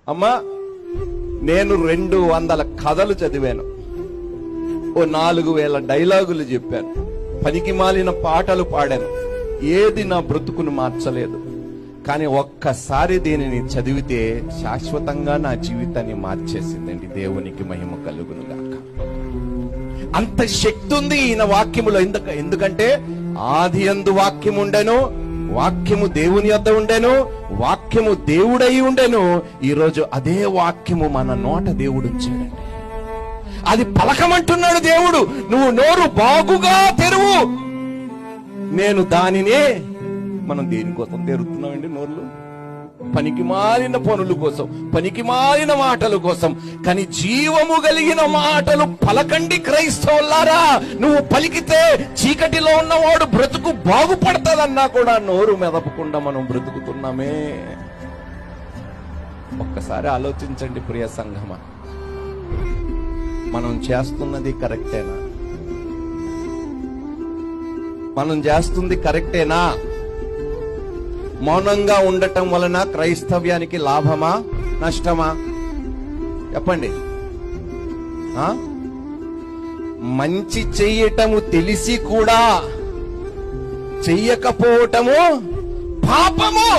అమ్మా, నేను 200 కథలు చదివాను, ఓ 4000 డైలాగులు చెప్పాను, పనికి మాలిన పాటలు పాడాను. ఏది నా బ్రతుకును మార్చలేదు. కానీ ఒక్కసారి దీనిని చదివితే శాశ్వతంగా నా జీవితాన్ని మార్చేసిందండి. దేవునికి మహిమ కలుగును గాక. అంత శక్తి ఉంది ఈయన వాక్యములో. ఎందుకంటే ఆది యందు వాక్యము ఉండెను, వాక్యము దేవుని యొద్ద ఉండెను, వాక్యము దేవుడై ఉండెను. ఈరోజు అదే వాక్యము మన నోట దేవుడు ఉంచాడండి. అది పలకమంటున్నాడు దేవుడు. నువ్వు నోరు బాగుగా తెరువు, నేను దానినే. మనం దేనికోసం తెరుతున్నామండి నోర్లు? పనికి మాలిన పనుల కోసం, పనికి మాలిన మాటల కోసం. కానీ జీవము కలిగిన మాటలు పలకండి క్రైస్తవులారా. నువ్వు పలికితే చీకటిలో ఉన్నవాడు బ్రతుకు బాగుపడతాదన్నా కూడా నోరు మెదపకుండా మనం బ్రతుకుతున్నామే. ఒక్కసారి ఆలోచించండి ప్రియ సంఘమా, మనం చేస్తున్నది కరెక్టేనా? మనం చేస్తుంది కరెక్టేనా? మౌనంగా ఉండటం వలన క్రైస్తవ్యానికి లాభమా నష్టమా? చెప్పండి. మంచి చెయ్యటము తెలిసి కూడా చెయ్యకపోవటము పాపము.